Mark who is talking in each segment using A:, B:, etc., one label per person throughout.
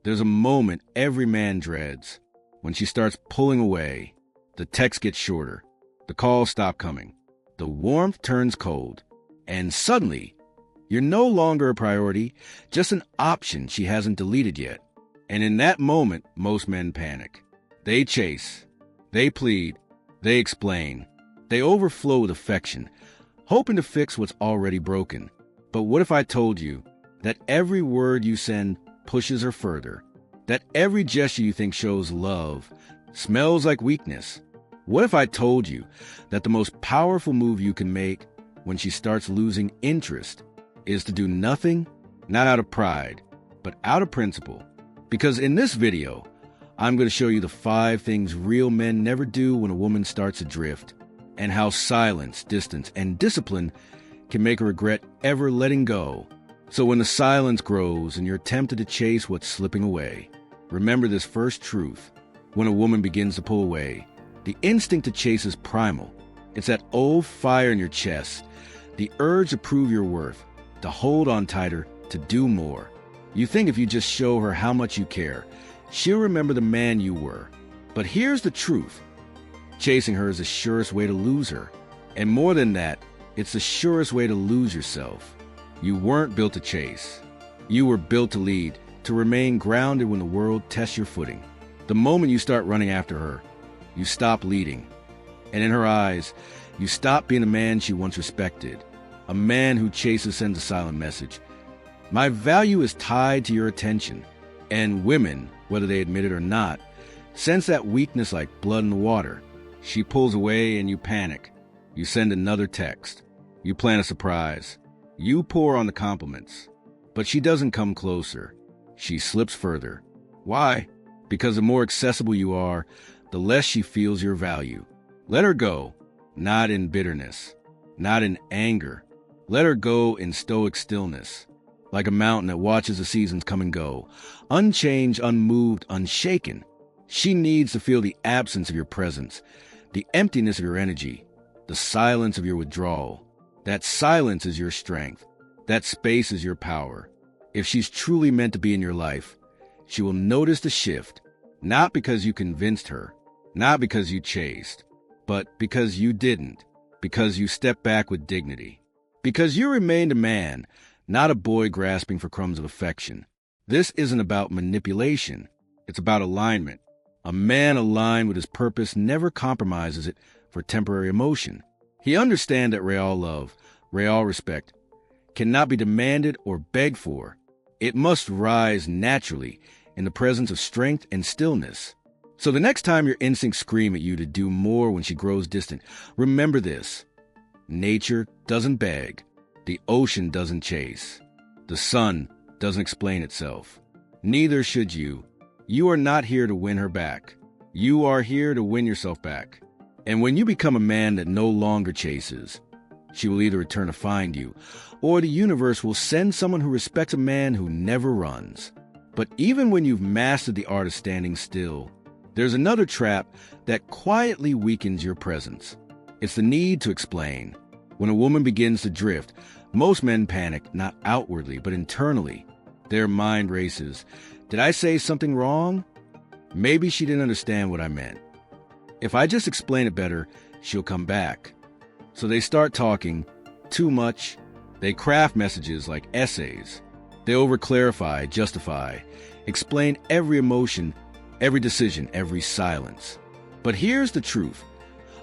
A: There's a moment every man dreads. When she starts pulling away, the text gets shorter, the calls stop coming, the warmth turns cold, and suddenly, you're no longer a priority, just an option she hasn't deleted yet. And in that moment, most men panic. They chase, they plead, they explain, they overflow with affection, hoping to fix what's already broken. But what if I told you that every word you send pushes her further, that every gesture you think shows love smells like weakness? What if I told you that the most powerful move you can make when she starts losing interest is to do nothing, not out of pride, but out of principle? Because in this video, I'm going to show you the 5 things real men never do when a woman starts adrift, and how silence, distance, and discipline can make her regret ever letting go. So when the silence grows and you're tempted to chase what's slipping away, remember this first truth. When a woman begins to pull away, the instinct to chase is primal. It's that old fire in your chest, the urge to prove your worth, to hold on tighter, to do more. You think if you just show her how much you care, she'll remember the man you were. But here's the truth. Chasing her is the surest way to lose her. And more than that, it's the surest way to lose yourself. You weren't built to chase. You were built to lead, to remain grounded when the world tests your footing. The moment you start running after her, you stop leading. And in her eyes, you stop being the man she once respected. A man who chases sends a silent message. My value is tied to your attention. And women, whether they admit it or not, sense that weakness like blood in the water. She pulls away and you panic. You send another text. You plan a surprise. You pour on the compliments. But she doesn't come closer. She slips further. Why? Because the more accessible you are, the less she feels your value. Let her go, not in bitterness, not in anger. Let her go in stoic stillness, like a mountain that watches the seasons come and go, unchanged, unmoved, unshaken. She needs to feel the absence of your presence, the emptiness of your energy, the silence of your withdrawal. That silence is your strength. That space is your power. If she's truly meant to be in your life, she will notice the shift, not because you convinced her, not because you chased, but because you didn't, because you stepped back with dignity, because you remained a man, not a boy grasping for crumbs of affection. This isn't about manipulation. It's about alignment. A man aligned with his purpose never compromises it for temporary emotion. He understands that real love, real respect, cannot be demanded or begged for. It must rise naturally in the presence of strength and stillness. So the next time your instincts scream at you to do more when she grows distant, remember this. Nature doesn't beg. The ocean doesn't chase. The sun doesn't explain itself. Neither should you. You are not here to win her back. You are here to win yourself back. And when you become a man that no longer chases, she will either return to find you, or the universe will send someone who respects a man who never runs. But even when you've mastered the art of standing still, there's another trap that quietly weakens your presence. It's the need to explain. When a woman begins to drift, most men panic, not outwardly, but internally. Their mind races. Did I say something wrong? Maybe she didn't understand what I meant. If I just explain it better, she'll come back. So they start talking too much. They craft messages like essays. They overclarify, justify, explain every emotion, every decision, every silence. But here's the truth.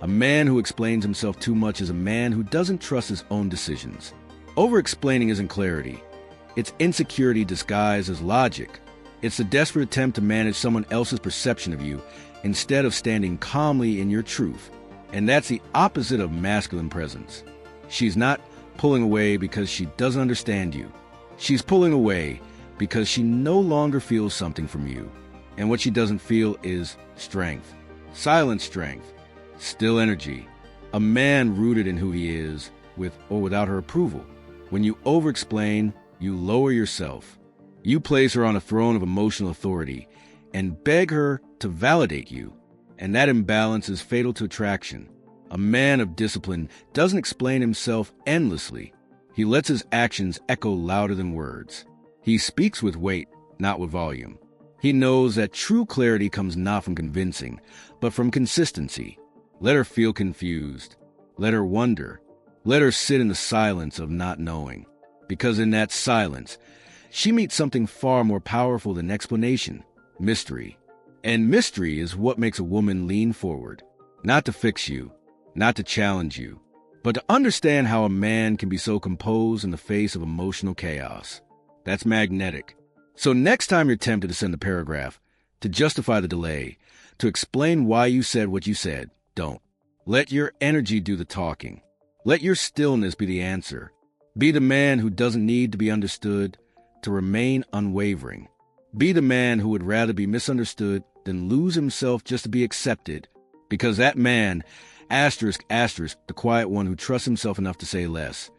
A: A man who explains himself too much is a man who doesn't trust his own decisions. Over-explaining isn't clarity. It's insecurity disguised as logic. It's a desperate attempt to manage someone else's perception of you instead of standing calmly in your truth. And that's the opposite of masculine presence. She's not pulling away because she doesn't understand you. She's pulling away because she no longer feels something from you. And what she doesn't feel is strength, silent strength, still energy. A man rooted in who he is, with or without her approval. When you over-explain, you lower yourself. You place her on a throne of emotional authority and beg her to validate you. And that imbalance is fatal to attraction. A man of discipline doesn't explain himself endlessly. He lets his actions echo louder than words. He speaks with weight, not with volume. He knows that true clarity comes not from convincing, but from consistency. Let her feel confused. Let her wonder. Let her sit in the silence of not knowing. Because in that silence, she meets something far more powerful than explanation: mystery. And mystery is what makes a woman lean forward, not to fix you, not to challenge you, but to understand how a man can be so composed in the face of emotional chaos. That's magnetic. So next time you're tempted to send a paragraph, to justify the delay, to explain why you said what you said, don't. Let your energy do the talking. Let your stillness be the answer. Be the man who doesn't need to be understood, to remain unwavering. Be the man who would rather be misunderstood than lose himself just to be accepted. Because that man, asterisk, the quiet one who trusts himself enough to say less.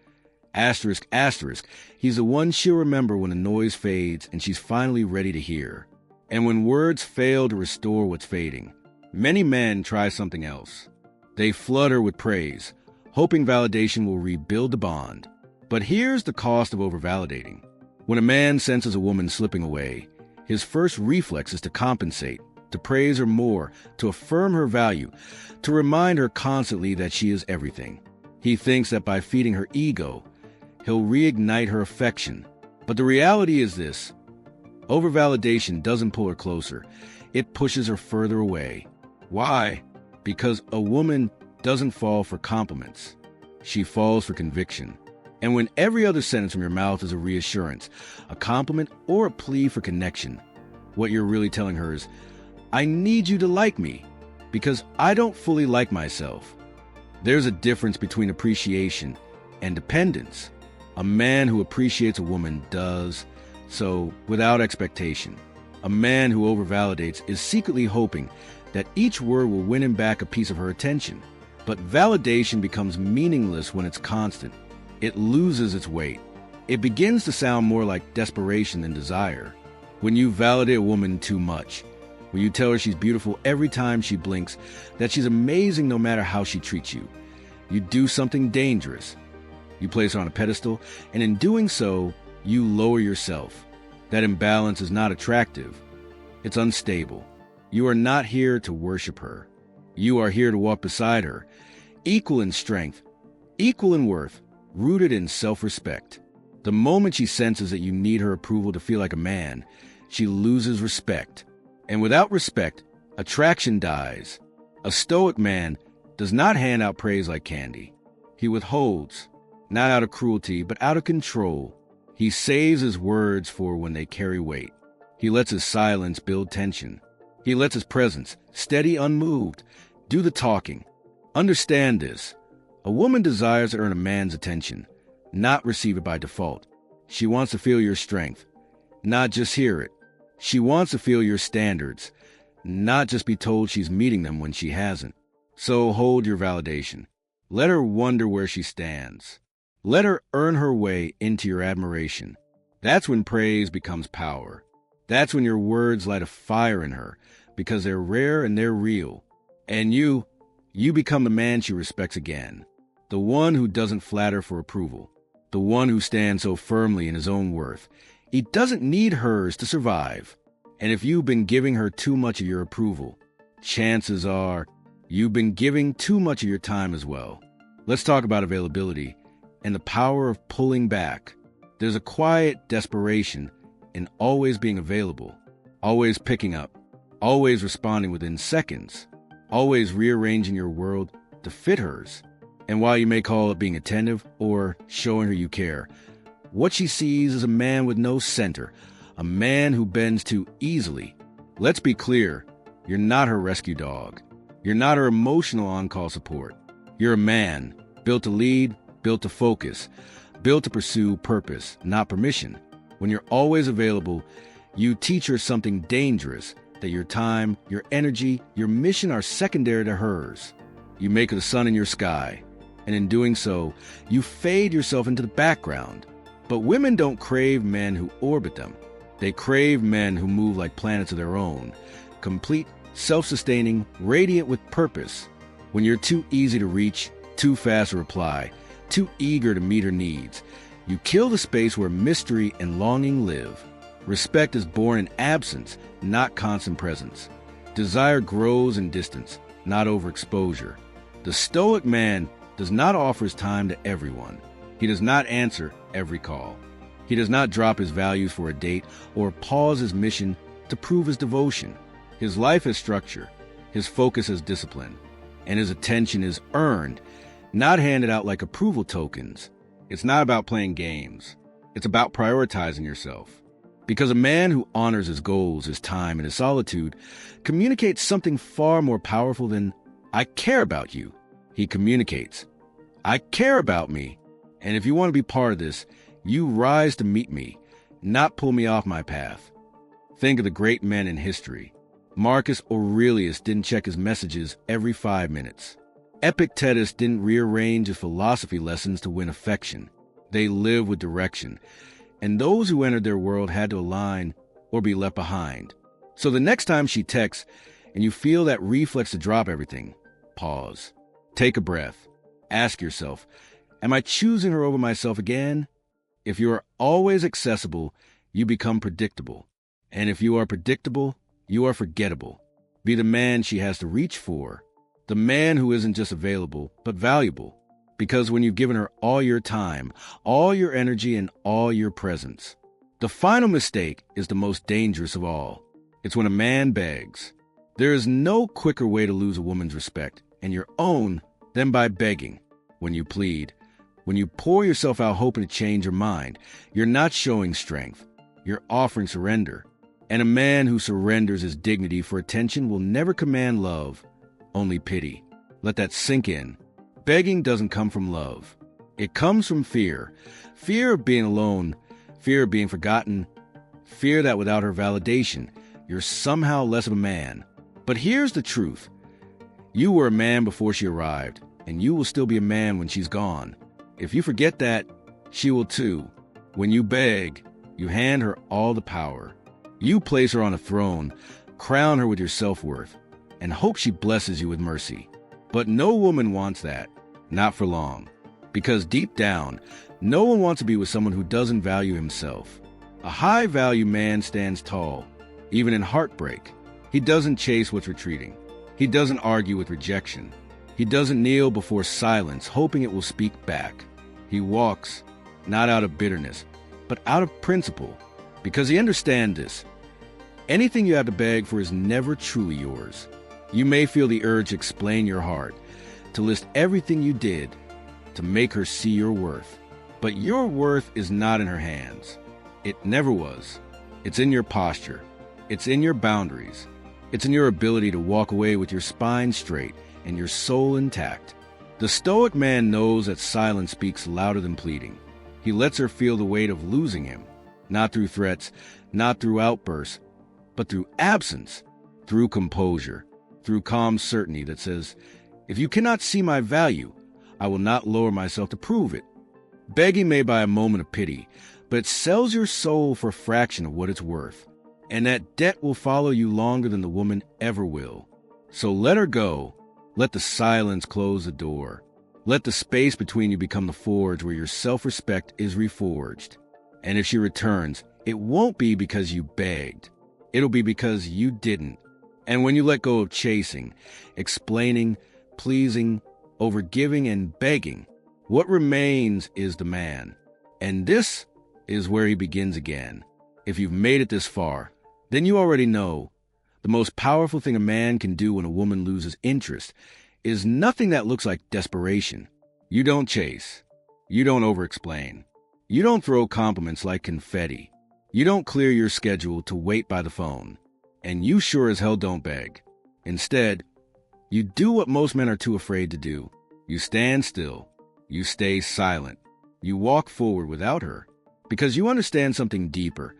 A: Asterisk, he's the one she'll remember when the noise fades and she's finally ready to hear. And when words fail to restore what's fading, many men try something else. They flood her with praise, hoping validation will rebuild the bond. But here's the cost of overvalidating. When a man senses a woman slipping away, his first reflex is to compensate, to praise her more, to affirm her value, to remind her constantly that she is everything. He thinks that by feeding her ego, he'll reignite her affection. But the reality is this: overvalidation doesn't pull her closer. It pushes her further away. Why? Because a woman doesn't fall for compliments. She falls for conviction. And when every other sentence from your mouth is a reassurance, a compliment, or a plea for connection, what you're really telling her is, I need you to like me, because I don't fully like myself. There's a difference between appreciation and dependence. A man who appreciates a woman does so without expectation. A man who overvalidates is secretly hoping that each word will win him back a piece of her attention. But validation becomes meaningless when it's constant. It loses its weight. It begins to sound more like desperation than desire. When you validate a woman too much, when you tell her she's beautiful every time she blinks, that she's amazing no matter how she treats you, you do something dangerous. You place her on a pedestal, and in doing so, you lower yourself. That imbalance is not attractive. It's unstable. You are not here to worship her. You are here to walk beside her, equal in strength, equal in worth, rooted in self-respect. The moment she senses that you need her approval to feel like a man, she loses respect. And without respect, attraction dies. A stoic man does not hand out praise like candy. He withholds, not out of cruelty, but out of control. He saves his words for when they carry weight. He lets his silence build tension. He lets his presence, steady, unmoved, do the talking. Understand this. A woman desires to earn a man's attention, not receive it by default. She wants to feel your strength, not just hear it. She wants to feel your standards, not just be told she's meeting them when she hasn't. So hold your validation. Let her wonder where she stands. Let her earn her way into your admiration. That's when praise becomes power. That's when your words light a fire in her, because they're rare and they're real. And you become the man she respects again. The one who doesn't flatter for approval. The one who stands so firmly in his own worth. He doesn't need hers to survive. And if you've been giving her too much of your approval, chances are you've been giving too much of your time as well. Let's talk about availability and the power of pulling back. There's a quiet desperation in always being available, always picking up, always responding within seconds, always rearranging your world to fit hers. And while you may call it being attentive or showing her you care, what she sees is a man with no center, a man who bends too easily. Let's be clear, you're not her rescue dog. You're not her emotional on-call support. You're a man, built to lead, built to focus, built to pursue purpose, not permission. When you're always available, you teach her something dangerous, that your time, your energy, your mission are secondary to hers. You make her the sun in your sky, and in doing so, you fade yourself into the background. But women don't crave men who orbit them. They crave men who move like planets of their own, complete, self-sustaining, radiant with purpose. When you're too easy to reach, too fast to reply, too eager to meet her needs, you kill the space where mystery and longing live. Respect is born in absence, not constant presence. Desire grows in distance, not overexposure. The Stoic man does not offer his time to everyone. He does not answer every call. He does not drop his values for a date or pause his mission to prove his devotion. His life has structure, his focus has discipline, and his attention is earned, not handed out like approval tokens. It's not about playing games. It's about prioritizing yourself. Because a man who honors his goals, his time, and his solitude communicates something far more powerful than, "I care about you." He communicates, "I care about me. And if you want to be part of this, you rise to meet me, not pull me off my path." Think of the great men in history. Marcus Aurelius didn't check his messages every 5 minutes. Epictetus didn't rearrange his philosophy lessons to win affection. They lived with direction. And those who entered their world had to align or be left behind. So the next time she texts and you feel that reflex to drop everything, pause. Take a breath. Ask yourself, am I choosing her over myself again? If you are always accessible, you become predictable. And if you are predictable, you are forgettable. Be the man she has to reach for. The man who isn't just available, but valuable. Because when you've given her all your time, all your energy, and all your presence, the final mistake is the most dangerous of all. It's when a man begs. There is no quicker way to lose a woman's respect and your own than by begging. When you plead, when you pour yourself out hoping to change her mind, you're not showing strength. You're offering surrender. And a man who surrenders his dignity for attention will never command love, only pity. Let that sink in. Begging doesn't come from love. It comes from fear. Fear of being alone, fear of being forgotten, fear that without her validation, you're somehow less of a man. But here's the truth. You were a man before she arrived, and you will still be a man when she's gone. If you forget that, she will too. When you beg, you hand her all the power. You place her on a throne, crown her with your self-worth, and hope she blesses you with mercy. But no woman wants that. Not for long. Because deep down, no one wants to be with someone who doesn't value himself. A high-value man stands tall, even in heartbreak. He doesn't chase what's retreating. He doesn't argue with rejection. He doesn't kneel before silence, hoping it will speak back. He walks, not out of bitterness, but out of principle, because he understands this. Anything you have to beg for is never truly yours. You may feel the urge to explain your heart, to list everything you did, to make her see your worth. But your worth is not in her hands. It never was. It's in your posture. It's in your boundaries. It's in your ability to walk away with your spine straight and your soul intact. The Stoic man knows that silence speaks louder than pleading. He lets her feel the weight of losing him, not through threats, not through outbursts, but through absence, through composure, through calm certainty that says, if you cannot see my value, I will not lower myself to prove it. Begging may buy a moment of pity, but it sells your soul for a fraction of what it's worth. And that debt will follow you longer than the woman ever will. So let her go. Let the silence close the door. Let the space between you become the forge where your self-respect is reforged. And if she returns, it won't be because you begged. It'll be because you didn't. And when you let go of chasing, explaining, pleasing, overgiving, and begging, what remains is the man. And this is where he begins again. If you've made it this far, then you already know the most powerful thing a man can do when a woman loses interest is nothing that looks like desperation. You don't chase. You don't over-explain. You don't throw compliments like confetti. You don't clear your schedule to wait by the phone. And you sure as hell don't beg. Instead, you do what most men are too afraid to do. You stand still. You stay silent. You walk forward without her. Because you understand something deeper.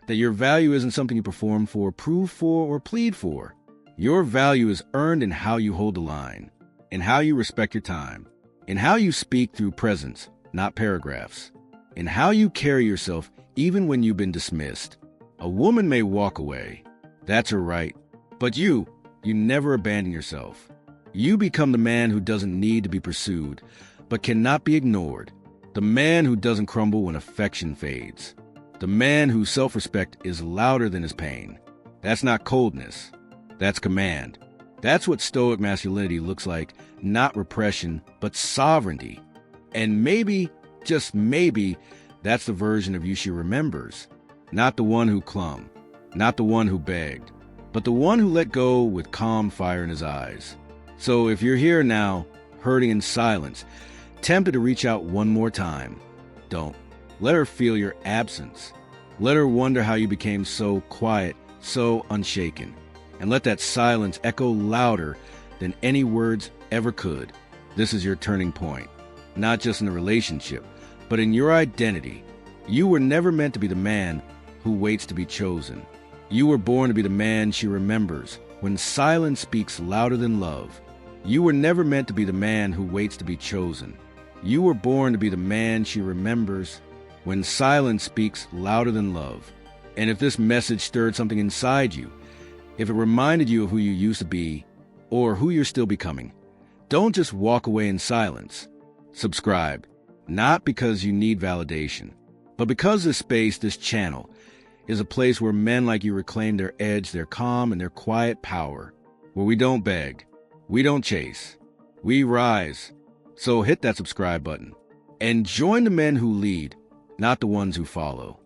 A: That your value isn't something you perform for, prove for, or plead for. Your value is earned in how you hold the line. In how you respect your time. In how you speak through presence, not paragraphs. In how you carry yourself even when you've been dismissed. A woman may walk away. That's her right. But you never abandon yourself. You become the man who doesn't need to be pursued, but cannot be ignored. The man who doesn't crumble when affection fades. The man whose self-respect is louder than his pain. That's not coldness. That's command. That's what Stoic masculinity looks like, not repression, but sovereignty. And maybe, just maybe, that's the version of you she remembers. Not the one who clung, not the one who begged, but the one who let go with calm fire in his eyes. So if you're here now, hurting in silence, tempted to reach out one more time, don't. Let her feel your absence. Let her wonder how you became so quiet, so unshaken. And let that silence echo louder than any words ever could. This is your turning point, not just in a relationship, but in your identity. You were never meant to be the man who waits to be chosen. You were born to be the man she remembers when silence speaks louder than love. You were never meant to be the man who waits to be chosen. You were born to be the man she remembers when silence speaks louder than love. And if this message stirred something inside you, if it reminded you of who you used to be or who you're still becoming, don't just walk away in silence. Subscribe, not because you need validation, but because this space, this channel, is a place where men like you reclaim their edge, their calm, and their quiet power, where we don't beg, we don't chase, we rise. So hit that subscribe button and join the men who lead, not the ones who follow.